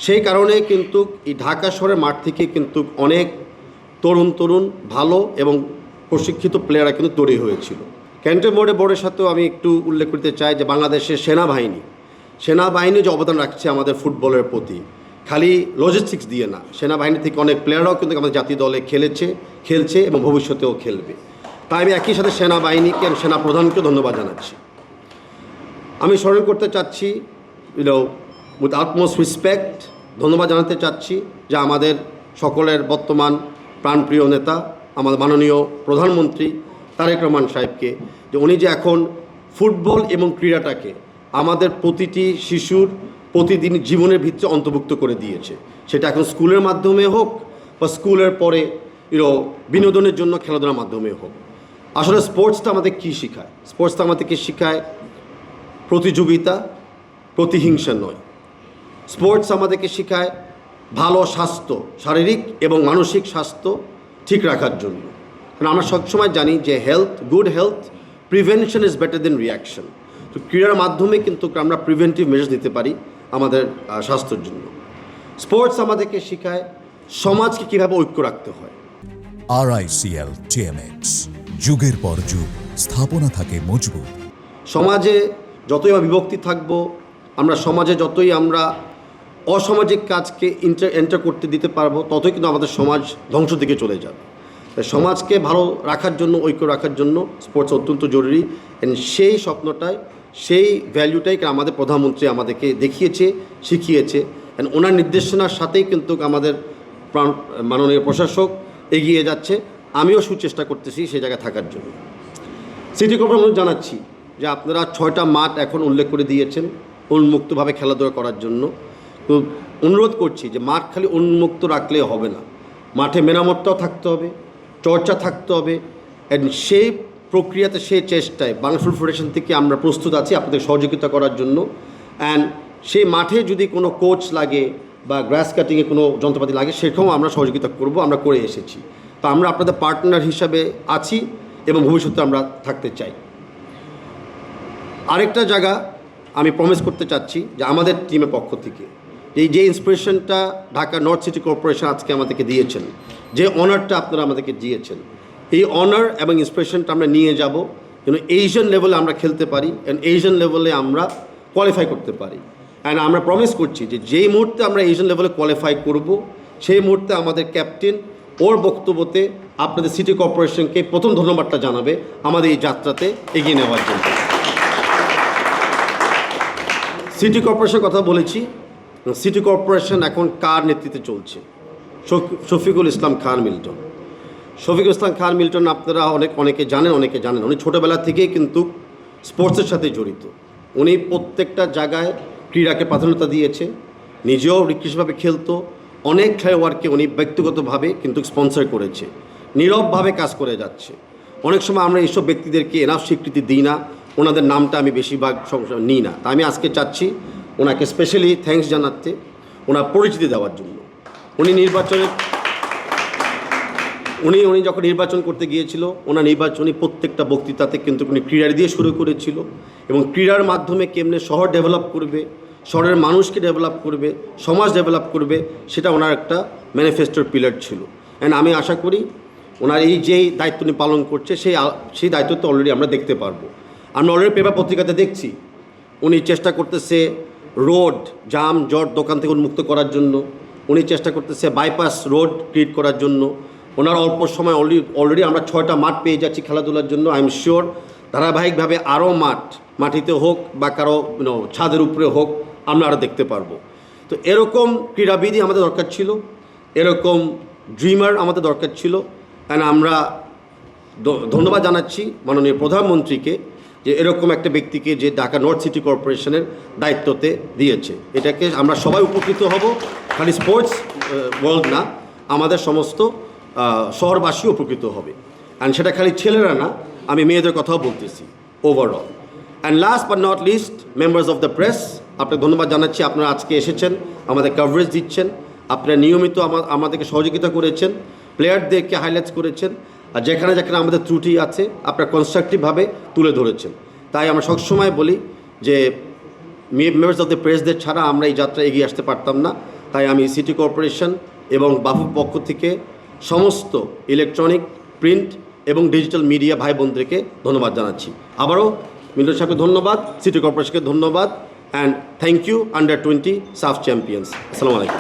সেই কারণে কিন্তু এই ঢাকা শহরের মাঠ থেকে কিন্তু অনেক তরুণ ভালো এবং প্রশিক্ষিত প্লেয়াররা কিন্তু তৈরি হয়েছিল। ক্যান্টনমেন্ট বোর্ডের সাথেও আমি একটু উল্লেখ করতে চাই যে বাংলাদেশের সেনাবাহিনী যে অবদান রাখছে আমাদের ফুটবলের প্রতি, খালি লজিস্টিক্স দিয়ে না, সেনাবাহিনী থেকে অনেক প্লেয়াররাও কিন্তু আমাদের জাতীয় দলে খেলছে এবং ভবিষ্যতেও খেলবে। তাই আমি একই সাথে সেনাবাহিনীকে এবং সেনাপ্রধানকেও ধন্যবাদ জানাচ্ছি। আমি স্মরণ করতে চাচ্ছি উইথ আটমোস্ট রেসপেক্ট ধন্যবাদ জানাতে চাচ্ছি যে আমাদের সকলের বর্তমান প্রাণপ্রিয় নেতা আমাদের মাননীয় প্রধানমন্ত্রী তারেক রহমান সাহেবকে, যে উনি যে এখন ফুটবল এবং ক্রীড়াটাকে আমাদের প্রতিটি শিশুর প্রতিদিন জীবনের ভিত্তিতে অন্তর্ভুক্ত করে দিয়েছে। সেটা এখন স্কুলের মাধ্যমে হোক বা স্কুলের পরে বিনোদনের জন্য খেলাধুলার মাধ্যমে হোক। আসলে স্পোর্টসটা আমাদের কী শেখায়? স্পোর্টসটা আমাদেরকে শেখায় প্রতিযোগিতা, প্রতিহিংসা নয়। স্পোর্টস আমাদেরকে শেখায় ভালো স্বাস্থ্য, শারীরিক এবং মানসিক স্বাস্থ্য ঠিক রাখার জন্য। কারণ আমরা সবসময় জানি যে good health prevention is better then reaction. তো ক্রীড়ার মাধ্যমে কিন্তু আমরা প্রিভেন্টিভ মেজার্স নিতে পারি আমাদের স্বাস্থ্যের জন্য। স্পোর্টস আমাদেরকে শেখায় সমাজকে কীভাবে ঐক্য রাখতে হয়। RICL TMX, যুগের পর যুগ স্থাপনা থাকে মজবুত। সমাজে যতই আমরা বিভক্তি থাকব, আমরা সমাজে যতই আমরা অসামাজিক কাজকে এন্টার করতে দিতে পারবো, ততই কিন্তু আমাদের সমাজ ধ্বংস দিকে চলে যাবে। সমাজকে ভালো রাখার জন্য, ঐক্য রাখার জন্য স্পোর্টস অত্যন্ত জরুরি। সেই স্বপ্নটাই, সেই ভ্যালুটাই আমাদের প্রধানমন্ত্রী আমাদেরকে দেখিয়েছে, শিখিয়েছে। ওনার নির্দেশনার সাথেই কিন্তু আমাদের মাননীয় প্রশাসক এগিয়ে যাচ্ছে। আমিও সুচেষ্টা করতেছি সেই জায়গায় থাকার জন্য। সিটি কর্পোরেশন জানাচ্ছি যে আপনারা 6টা মাঠ এখন উল্লেখ করে দিয়েছেন উন্মুক্তভাবে খেলাধুলা করার জন্য। তো অনুরোধ করছি যে মাঠ খালি উন্মুক্ত রাখলে হবে না, মাঠে মেরামতটাও থাকতে হবে, চর্চা থাকতে হবে। সেই প্রক্রিয়াতে, সেই চেষ্টায় বাংলা ফুটবল ফেডারেশন থেকে আমরা প্রস্তুত আছি আপনাদের সহযোগিতা করার জন্য। সেই মাঠে যদি কোনো কোচ লাগে বা গ্রাস কাটিংয়ে কোনো যন্ত্রপাতি লাগে, সেটাও আমরা সহযোগিতা করব, আমরা করে এসেছি। তো আমরা আপনাদের পার্টনার হিসাবে আছি এবং ভবিষ্যতে আমরা থাকতে চাই। আরেকটা জায়গা আমি প্রমিস করতে চাচ্ছি যে আমাদের টিমের পক্ষ থেকে যে ইন্সপিরেশনটা ঢাকা নর্থ সিটি কর্পোরেশন আজকে আমাদেরকে দিয়েছেন, যে অনারটা আপনারা আমাদেরকে দিয়েছেন, এই অনার এবং ইন্সপিরেশনটা আমরা নিয়ে যাব যেন এশিয়ান লেভেলে আমরা খেলতে পারি এবং এশিয়ান লেভেলে আমরা কোয়ালিফাই করতে পারি। অ্যান্ড আমরা প্রমিস করছি যে যেই মুহূর্তে আমরা এশিয়ান লেভেলে কোয়ালিফাই করব, সেই মুহূর্তে আমাদের ক্যাপ্টেন ওর বক্তব্যতে আপনাদের সিটি কর্পোরেশনকে প্রথম ধন্যবাদটা জানাবে আমাদের এই যাত্রাতে এগিয়ে নেওয়ার জন্য। সিটি কর্পোরেশনের কথা বলেছি। সিটি কর্পোরেশন এখন কার নেতৃত্বে চলছে? শফিকুল ইসলাম খান মিল্টন। শফিকুল ইসলাম খান মিল্টন আপনারা অনেকে জানেন। উনি ছোটোবেলা থেকেই কিন্তু স্পোর্টসের সাথে জড়িত। উনি প্রত্যেকটা জায়গায় ক্রীড়াকে প্রাধান্যতা দিয়েছে, নিজেও রিকৃষ্টভাবে খেলতো। অনেক খেলোয়াড়কে উনি ব্যক্তিগতভাবে কিন্তু স্পন্সর করেছে, নীরবভাবে কাজ করে যাচ্ছে। অনেক সময় আমরা এইসব ব্যক্তিদেরকে এনাফ স্বীকৃতি দিই না, ওনাদের নামটা আমি বেশিরভাগ নিই না। তা আমি আজকে চাচ্ছি ওনাকে স্পেশালি থ্যাঙ্কস জানাতে, ওনার পরিচিতি দেওয়ার জন্য। উনি যখন নির্বাচন করতে গিয়েছিল, ওনার নির্বাচনী প্রত্যেকটা বক্তৃতাতে কিন্তু উনি ক্রীড়া দিয়ে শুরু করেছিল এবং ক্রীড়ার মাধ্যমে কেমনে শহর ডেভেলপ করবে, শহরের মানুষকে ডেভেলপ করবে, সমাজ ডেভেলপ করবে, সেটা ওনার একটা ম্যানিফেস্টোর পিলার ছিল। অ্যান্ড আমি আশা করি ওনার এই যেই দায়িত্ব উনি পালন করছে, সেই দায়িত্ব তো অলরেডি আমরা দেখতে পারবো। আমরা অলরেডি পেপার পত্রিকাতে দেখছি উনি চেষ্টা করতেছে রোড জাম জট দোকান থেকে উন্মুক্ত করার জন্য, উনি চেষ্টা করতেছে বাইপাস রোড ক্রিয়েট করার জন্য। ওনার অল্প সময় অলরেডি আমরা 6টা মাঠ পেয়ে যাচ্ছি খেলাধুলার জন্য। আই এম শিওর ধারাবাহিকভাবে আরও মাটিতে হোক বা কারো ছাদের উপরে হোক আমরা আরও দেখতে পারবো। তো এরকম ক্রীড়াবিদই আমাদের দরকার ছিল, এরকম ড্রিমার আমাদের দরকার ছিল। অ্যান্ড আমরা ধন্যবাদ জানাচ্ছি মাননীয় প্রধানমন্ত্রীকে যে এরকম একটা ব্যক্তিকে যে ঢাকা নর্থ সিটি কর্পোরেশনের দায়িত্বতে দিয়েছে। এটাকে আমরা সবাই উপকৃত হব, খালি স্পোর্টস ওয়ার্ল্ড না, আমাদের সমস্ত শহরবাসী উপকৃত হবে। অ্যান্ড সেটা খালি ছেলেরা না, আমি মেয়েদের কথাও বলতেছি overall. And last but not list members of the press, আপনাকে ধন্যবাদ জানাচ্ছি। আপনারা আজকে এসেছেন, আমাদের কভারেজ দিচ্ছেন, আপনারা নিয়মিত আমাদেরকে সহযোগিতা করেছেন, প্লেয়ারদেরকে হাইলাইটস করেছেন, আর যেখানে আমাদের ত্রুটি আছে আপনারা কনস্ট্রাকটিভভাবে তুলে ধরেছেন। তাই আমরা সবসময় বলি যে মেম্বার্স অফ দ্য প্রেসদের ছাড়া আমরা এই যাত্রা এগিয়ে আসতে পারতাম না। তাই আমি সিটি কর্পোরেশন এবং বাফুর পক্ষ থেকে সমস্ত ইলেকট্রনিক, প্রিন্ট এবং ডিজিটাল মিডিয়া ভাই বোনদেরকে ধন্যবাদ জানাচ্ছি। আবারও মিলন সাহেবকে ধন্যবাদ, সিটি কর্পোরেশনকে ধন্যবাদ, অ্যান্ড থ্যাংক ইউ আন্ডার 20 সাফ চ্যাম্পিয়ন্স। আসসালামু আলাইকুম।